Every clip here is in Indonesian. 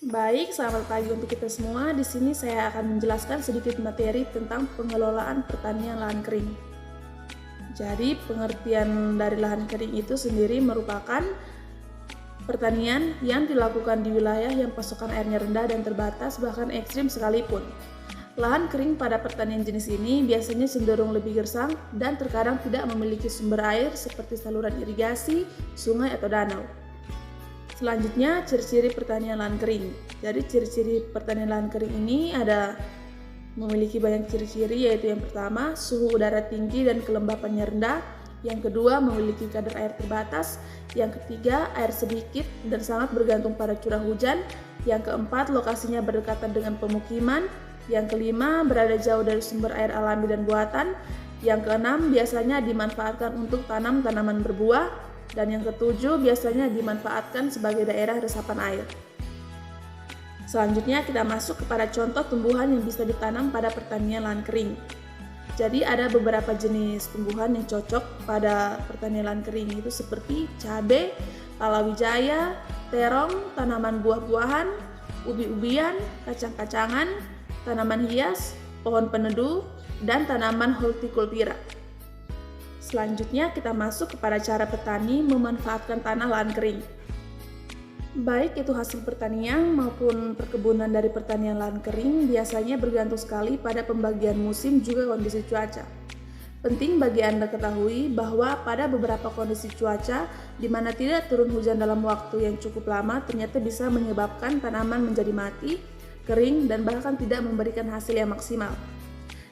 Baik, selamat pagi untuk kita semua. Di sini saya akan menjelaskan sedikit materi tentang pengelolaan pertanian lahan kering. Jadi, pengertian dari lahan kering itu sendiri merupakan pertanian yang dilakukan di wilayah yang pasokan airnya rendah dan terbatas, bahkan ekstrim sekalipun. Lahan kering pada pertanian jenis ini biasanya cenderung lebih gersang dan terkadang tidak memiliki sumber air seperti saluran irigasi, sungai, atau danau. Selanjutnya, ciri-ciri pertanian lahan kering. Jadi, ciri-ciri pertanian lahan kering ini memiliki banyak ciri-ciri, yaitu yang pertama, suhu udara tinggi dan kelembapannya rendah. Yang kedua, memiliki kadar air terbatas. Yang ketiga, air sedikit dan sangat bergantung pada curah hujan. Yang keempat, lokasinya berdekatan dengan pemukiman. Yang kelima, berada jauh dari sumber air alami dan buatan. Yang keenam, biasanya dimanfaatkan untuk tanam tanaman berbuah. Dan yang ketujuh, biasanya dimanfaatkan sebagai daerah resapan air. Selanjutnya kita masuk kepada contoh tumbuhan yang bisa ditanam pada pertanian lahan kering. Jadi ada beberapa jenis tumbuhan yang cocok pada pertanian lahan kering, itu seperti cabai, palawija, terong, tanaman buah-buahan, ubi-ubian, kacang-kacangan, tanaman hias, pohon peneduh, dan tanaman hortikultura. Selanjutnya kita masuk kepada cara petani memanfaatkan tanah lahan kering. Baik itu hasil pertanian maupun perkebunan dari pertanian lahan kering biasanya bergantung sekali pada pembagian musim juga kondisi cuaca. Penting bagi Anda ketahui bahwa pada beberapa kondisi cuaca di mana tidak turun hujan dalam waktu yang cukup lama ternyata bisa menyebabkan tanaman menjadi mati, kering, dan bahkan tidak memberikan hasil yang maksimal.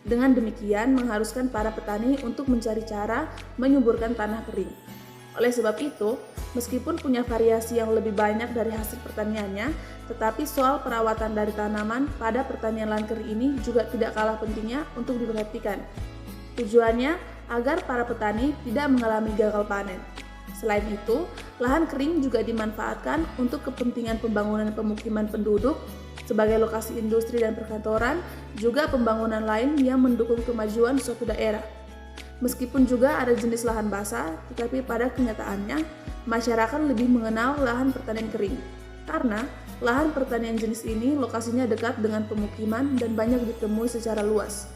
Dengan demikian, mengharuskan para petani untuk mencari cara menyuburkan tanah kering. Oleh sebab itu, meskipun punya variasi yang lebih banyak dari hasil pertaniannya, tetapi soal perawatan dari tanaman pada pertanian lahan kering ini juga tidak kalah pentingnya untuk diperhatikan. Tujuannya agar para petani tidak mengalami gagal panen. Selain itu, lahan kering juga dimanfaatkan untuk kepentingan pembangunan pemukiman penduduk, sebagai lokasi industri dan perkantoran, juga pembangunan lain yang mendukung kemajuan suatu daerah. Meskipun juga ada jenis lahan basah, tetapi pada kenyataannya, masyarakat lebih mengenal lahan pertanian kering. Karena lahan pertanian jenis ini lokasinya dekat dengan pemukiman dan banyak ditemui secara luas.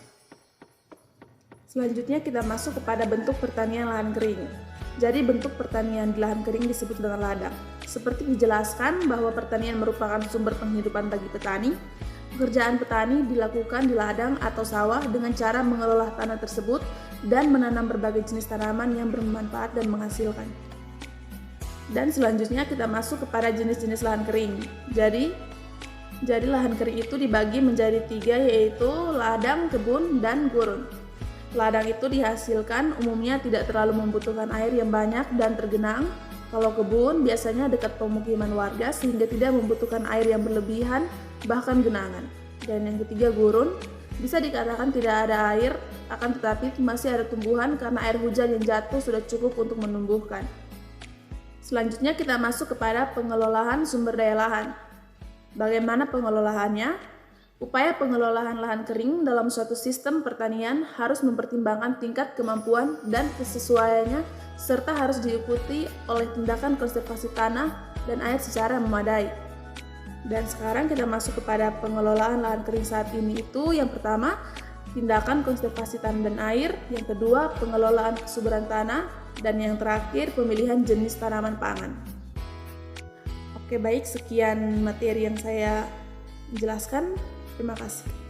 Selanjutnya kita masuk kepada bentuk pertanian lahan kering. Jadi bentuk pertanian di lahan kering disebut dengan ladang. Seperti dijelaskan bahwa pertanian merupakan sumber penghidupan bagi petani, pekerjaan petani dilakukan di ladang atau sawah dengan cara mengelola tanah tersebut dan menanam berbagai jenis tanaman yang bermanfaat dan menghasilkan. Dan selanjutnya kita masuk kepada jenis-jenis lahan kering. Jadi lahan kering itu dibagi menjadi 3, yaitu ladang, kebun, dan gurun. Ladang itu dihasilkan umumnya tidak terlalu membutuhkan air yang banyak dan tergenang. Kalau kebun biasanya dekat pemukiman warga sehingga tidak membutuhkan air yang berlebihan, bahkan genangan. Dan yang ketiga gurun, bisa dikatakan tidak ada air, akan tetapi masih ada tumbuhan karena air hujan yang jatuh sudah cukup untuk menumbuhkan. Selanjutnya kita masuk kepada pengelolaan sumber daya lahan. Bagaimana pengelolaannya? Upaya pengelolaan lahan kering dalam suatu sistem pertanian harus mempertimbangkan tingkat kemampuan dan kesesuaiannya serta harus diikuti oleh tindakan konservasi tanah dan air secara memadai. Dan sekarang kita masuk kepada pengelolaan lahan kering saat ini itu yang pertama, tindakan konservasi tanah dan air, yang kedua, pengelolaan kesuburan tanah, dan yang terakhir, pemilihan jenis tanaman pangan. Oke, baik, sekian materi yang saya jelaskan. Terima kasih.